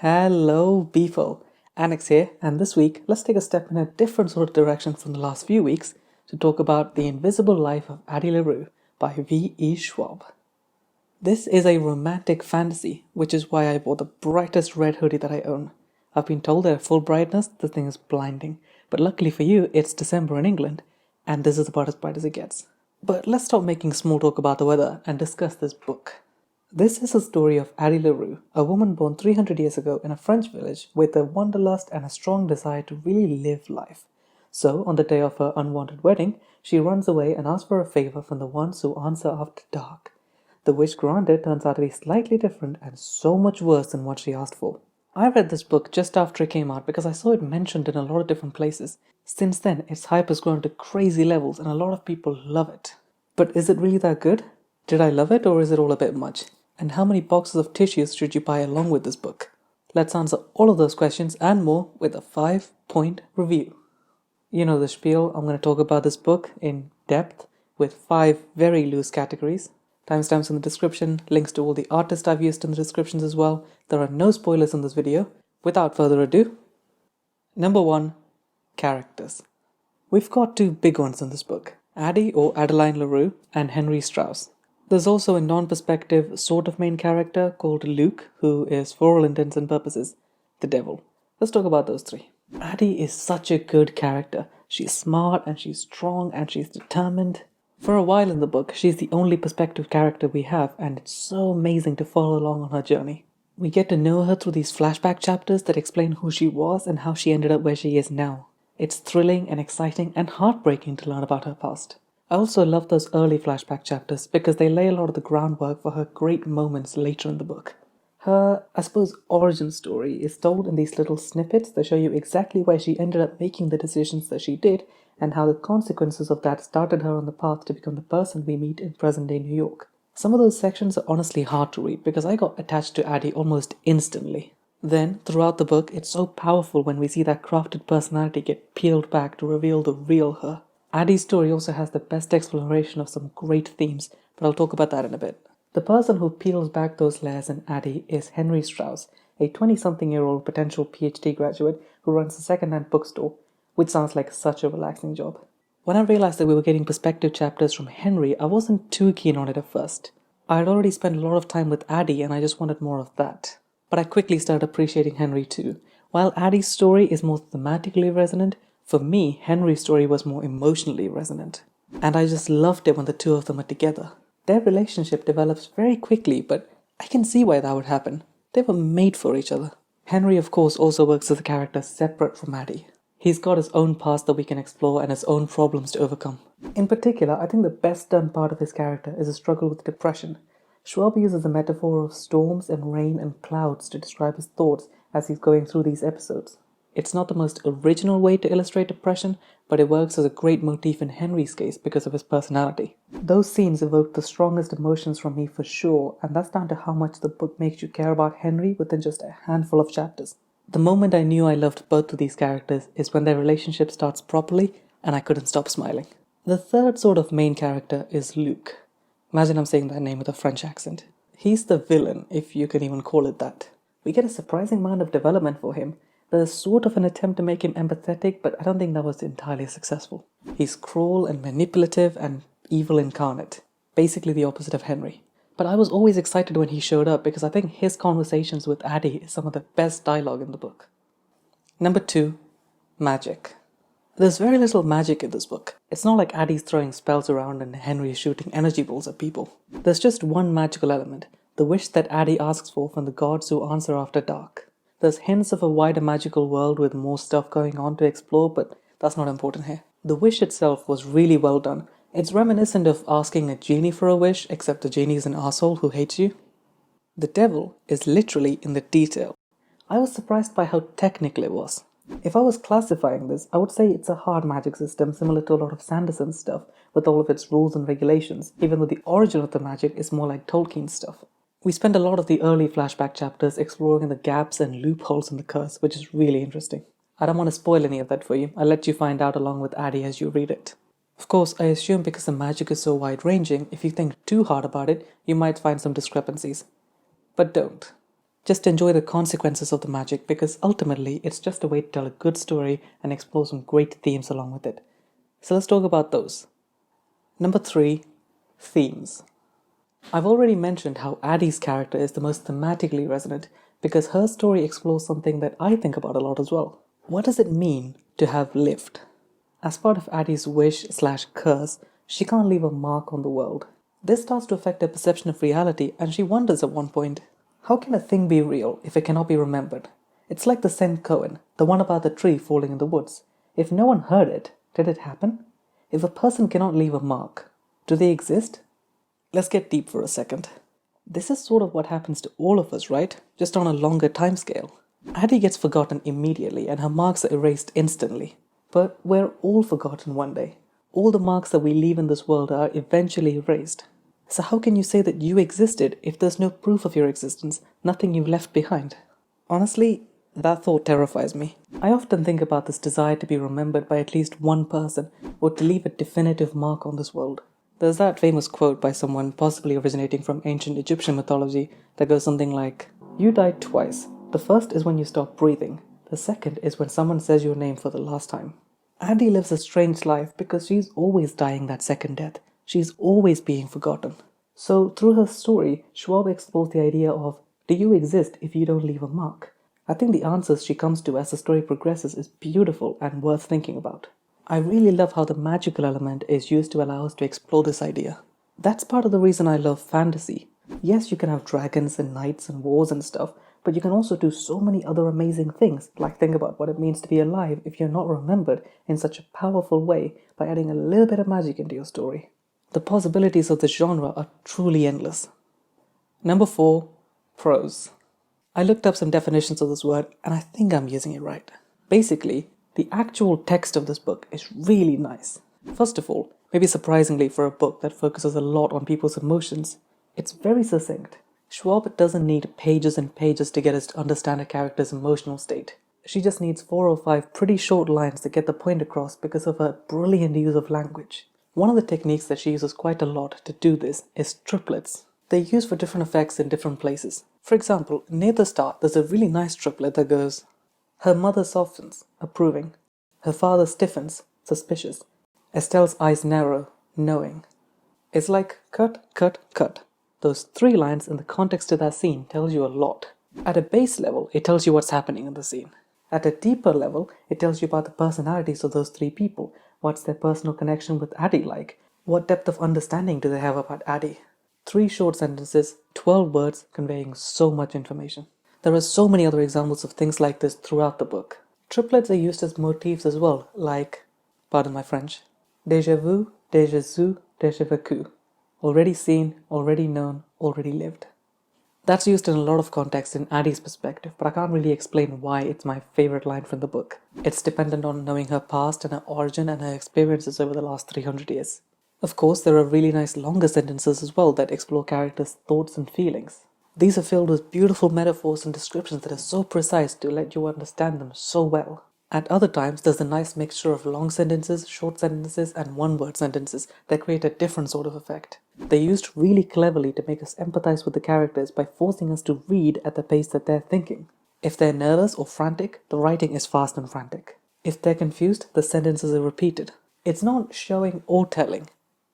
Hello, people. Annex here, and this week, let's take a step in a different sort of direction from the last few weeks to talk about The Invisible Life of ADDIE LARUE by V.E. Scwab. This is a romantic fantasy, which is why I wore the brightest red hoodie that I own. I've been told that at full brightness, this thing is blinding, but luckily for you, it's December in England, and this is about as bright as it gets. But let's stop making small talk about the weather and discuss this book. This is a story of ADDIE LARUE, a woman born 300 years ago in a French village with a wanderlust and a strong desire to really live life. So, on the day of her unwanted wedding, she runs away and asks for a favor from the ones who answer after dark. The wish granted turns out to be slightly different and so much worse than what she asked for. I read this book just after it came out because I saw it mentioned in a lot of different places. Since then, its hype has grown to crazy levels and a lot of people love it. But is it really that good? Did I love it, or is it all a bit much? And how many boxes of tissues should you buy along with this book? Let's answer all of those questions and more with a 5-point review. You know the spiel, I'm going to talk about this book in depth with 5 very loose categories. Timestamps in the description, links to all the artists I've used in the descriptions as well. There are no spoilers in this video. Without further ado, number 1, characters. We've got 2 big ones in this book, ADDIE or Adeline LaRue and Henry Strauss. There's also a non-perspective sort of main character called Luke, who is, for all intents and purposes, the devil. Let's talk about those 3. ADDIE is such a good character. She's smart and she's strong and she's determined. For a while in the book, she's the only perspective character we have, and it's so amazing to follow along on her journey. We get to know her through these flashback chapters that explain who she was and how she ended up where she is now. It's thrilling and exciting and heartbreaking to learn about her past. I also love those early flashback chapters because they lay a lot of the groundwork for her great moments later in the book. Her, I suppose, origin story is told in these little snippets that show you exactly why she ended up making the decisions that she did and how the consequences of that started her on the path to become the person we meet in present-day New York. Some of those sections are honestly hard to read because I got attached to ADDIE almost instantly. Then, throughout the book, it's so powerful when we see that crafted personality get peeled back to reveal the real her. ADDIE's story also has the best exploration of some great themes, but I'll talk about that in a bit. The person who peels back those layers in ADDIE is Henry Strauss, a 20-something-year-old potential PhD graduate who runs a second-hand bookstore, which sounds like such a relaxing job. When I realized that we were getting perspective chapters from Henry, I wasn't too keen on it at first. I had already spent a lot of time with ADDIE and I just wanted more of that. But I quickly started appreciating Henry too. While ADDIE's story is more thematically resonant, for me, Henry's story was more emotionally resonant. And I just loved it when the two of them are together. Their relationship develops very quickly, but I can see why that would happen. They were made for each other. Henry, of course, also works as a character separate from ADDIE. He's got his own past that we can explore and his own problems to overcome. In particular, I think the best done part of his character is a struggle with depression. Scwab uses the metaphor of storms and rain and clouds to describe his thoughts as he's going through these episodes. It's not the most original way to illustrate depression, but it works as a great motif in Henry's case because of his personality. Those scenes evoke the strongest emotions from me for sure, and that's down to how much the book makes you care about Henry within just a handful of chapters. The moment I knew I loved both of these characters is when their relationship starts properly and I couldn't stop smiling. The third sort of main character is Luke. Imagine I'm saying that name with a French accent. He's the villain, if you can even call it that. We get a surprising amount of development for him. There's sort of an attempt to make him empathetic, but I don't think that was entirely successful. He's cruel and manipulative and evil incarnate. Basically the opposite of Henry. But I was always excited when he showed up because I think his conversations with ADDIE is some of the best dialogue in the book. Number 2, magic. There's very little magic in this book. It's not like ADDIE's throwing spells around and Henry is shooting energy balls at people. There's just one magical element, the wish that ADDIE asks for from the gods who answer after dark. There's hints of a wider magical world with more stuff going on to explore, but that's not important here. The wish itself was really well done. It's reminiscent of asking a genie for a wish, except the genie is an asshole who hates you. The devil is literally in the detail. I was surprised by how technical it was. If I was classifying this, I would say it's a hard magic system similar to a lot of Sanderson's stuff, with all of its rules and regulations, even though the origin of the magic is more like Tolkien's stuff. We spend a lot of the early flashback chapters exploring the gaps and loopholes in the curse, which is really interesting. I don't want to spoil any of that for you. I'll let you find out along with ADDIE as you read it. Of course, I assume because the magic is so wide-ranging, if you think too hard about it, you might find some discrepancies. But don't. Just enjoy the consequences of the magic, because ultimately it's just a way to tell a good story and explore some great themes along with it. So let's talk about those. Number 3, themes. I've already mentioned how Addie's character is the most thematically resonant because her story explores something that I think about a lot as well. What does it mean to have lived? As part of Addie's wish/curse, she can't leave a mark on the world. This starts to affect her perception of reality, and she wonders at one point, how can a thing be real if it cannot be remembered? It's like the St. Cohen, the one about the tree falling in the woods. If no one heard it, did it happen? If a person cannot leave a mark, do they exist? Let's get deep for a second. This is sort of what happens to all of us, right? Just on a longer timescale. Addie gets forgotten immediately and her marks are erased instantly. But we're all forgotten one day. All the marks that we leave in this world are eventually erased. So how can you say that you existed if there's no proof of your existence, nothing you've left behind? Honestly, that thought terrifies me. I often think about this desire to be remembered by at least one person or to leave a definitive mark on this world. There's that famous quote by someone possibly originating from ancient Egyptian mythology that goes something like, "You died twice. The first is when you stop breathing. The second is when someone says your name for the last time." Addie lives a strange life because she's always dying that second death. She's always being forgotten. So through her story, Scwab explores the idea of, do you exist if you don't leave a mark? I think the answers she comes to as the story progresses is beautiful and worth thinking about. I really love how the magical element is used to allow us to explore this idea. That's part of the reason I love fantasy. Yes, you can have dragons and knights and wars and stuff, but you can also do so many other amazing things, like think about what it means to be alive if you're not remembered in such a powerful way by adding a little bit of magic into your story. The possibilities of this genre are truly endless. Number 4, prose. I looked up some definitions of this word and I think I'm using it right. Basically, the actual text of this book is really nice. First of all, maybe surprisingly for a book that focuses a lot on people's emotions, it's very succinct. Scwab doesn't need pages and pages to get us to understand a character's emotional state. She just needs 4 or 5 pretty short lines to get the point across because of her brilliant use of language. One of the techniques that she uses quite a lot to do this is triplets. They're used for different effects in different places. For example, near the start, there's a really nice triplet that goes, her mother softens, approving. Her father stiffens, suspicious. Estelle's eyes narrow, knowing. It's like cut, cut, cut. Those 3 lines in the context of that scene tells you a lot. At a base level, it tells you what's happening in the scene. At a deeper level, it tells you about the personalities of those 3 people. What's their personal connection with Addie like? What depth of understanding do they have about Addie? 3 short sentences, 12 words conveying so much information. There are so many other examples of things like this throughout the book. Triplets are used as motifs as well, like, pardon my French, déjà vu, déjà su, déjà vécu. Already seen, already known, already lived. That's used in a lot of contexts in Addie's perspective, but I can't really explain why it's my favorite line from the book. It's dependent on knowing her past and her origin and her experiences over the last 300 years. Of course, there are really nice longer sentences as well that explore characters' thoughts and feelings. These are filled with beautiful metaphors and descriptions that are so precise to let you understand them so well. At other times, there's a nice mixture of long sentences, short sentences, and one-word sentences that create a different sort of effect. They're used really cleverly to make us empathize with the characters by forcing us to read at the pace that they're thinking. If they're nervous or frantic, the writing is fast and frantic. If they're confused, the sentences are repeated. It's not showing or telling,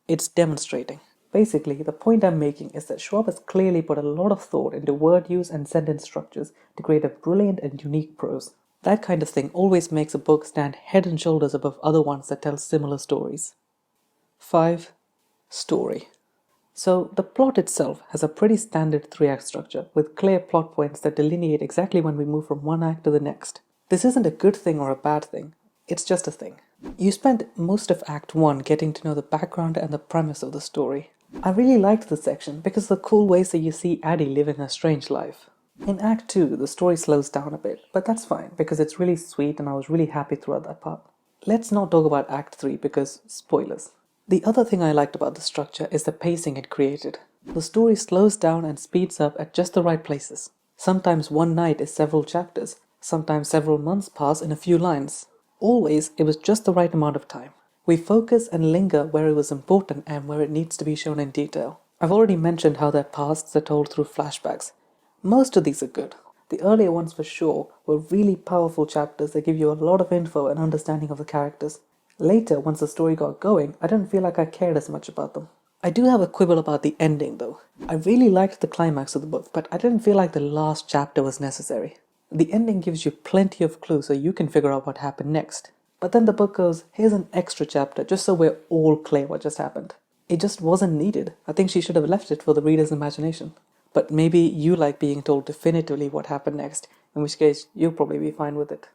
it's demonstrating. Basically, the point I'm making is that Scwab has clearly put a lot of thought into word use and sentence structures to create a brilliant and unique prose. That kind of thing always makes a book stand head and shoulders above other ones that tell similar stories. 5. Story. So, the plot itself has a pretty standard 3-act structure with clear plot points that delineate exactly when we move from one act to the next. This isn't a good thing or a bad thing, it's just a thing. You spend most of Act 1 getting to know the background and the premise of the story. I really liked this section because of the cool ways that you see Addie living her strange life. In Act 2, the story slows down a bit, but that's fine because it's really sweet and I was really happy throughout that part. Let's not talk about Act 3 because spoilers. The other thing I liked about the structure is the pacing it created. The story slows down and speeds up at just the right places. Sometimes one night is several chapters, sometimes several months pass in a few lines. Always, it was just the right amount of time. We focus and linger where it was important and where it needs to be shown in detail. I've already mentioned how their pasts are told through flashbacks. Most of these are good. The earlier ones for sure were really powerful chapters that give you a lot of info and understanding of the characters. Later, once the story got going, I didn't feel like I cared as much about them. I do have a quibble about the ending though. I really liked the climax of the book, but I didn't feel like the last chapter was necessary. The ending gives you plenty of clues so you can figure out what happened next. But then the book goes, here's an extra chapter just so we're all clear what just happened. It just wasn't needed. I think she should have left it for the reader's imagination. But maybe you like being told definitively what happened next, in which case you'll probably be fine with it.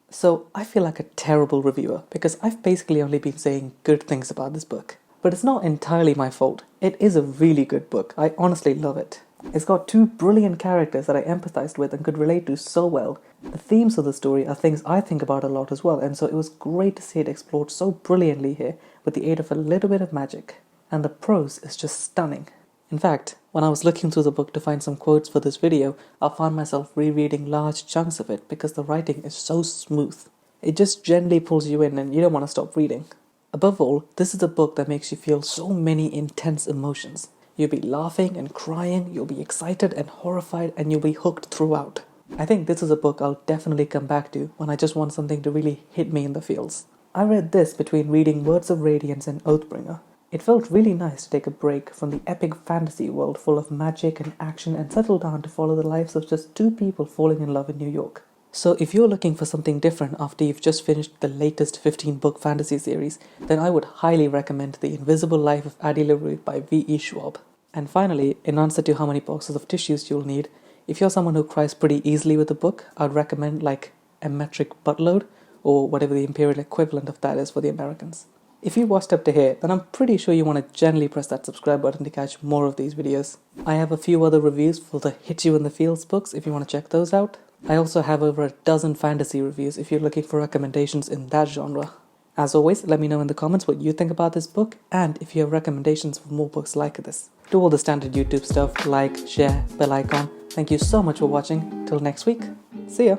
So I feel like a terrible reviewer because I've basically only been saying good things about this book. But it's not entirely my fault. It is a really good book. I honestly love it. It's got two brilliant characters that I empathized with and could relate to so well. The themes of the story are things I think about a lot as well, and so it was great to see it explored so brilliantly here with the aid of a little bit of magic. And the prose is just stunning. In fact, when I was looking through the book to find some quotes for this video, I found myself rereading large chunks of it because the writing is so smooth. It just gently pulls you in and you don't want to stop reading. Above all, this is a book that makes you feel so many intense emotions. You'll be laughing and crying, you'll be excited and horrified, and you'll be hooked throughout. I think this is a book I'll definitely come back to when I just want something to really hit me in the feels. I read this between reading Words of Radiance and Oathbringer. It felt really nice to take a break from the epic fantasy world full of magic and action and settle down to follow the lives of just two people falling in love in New York. So if you're looking for something different after you've just finished the latest 15-book fantasy series, then I would highly recommend The Invisible Life of ADDIE LARUE by V.E. Scwab. And finally, in answer to how many boxes of tissues you'll need, if you're someone who cries pretty easily with a book, I'd recommend like a metric buttload, or whatever the imperial equivalent of that is for the Americans. If you watched up to here, then I'm pretty sure you want to gently press that subscribe button to catch more of these videos. I have a few other reviews for the Hit You in the Feels books if you want to check those out. I also have over a dozen fantasy reviews if you're looking for recommendations in that genre. As always, let me know in the comments what you think about this book and if you have recommendations for more books like this. Do all the standard YouTube stuff, like, share, bell icon. Thank you so much for watching. Till next week, see ya!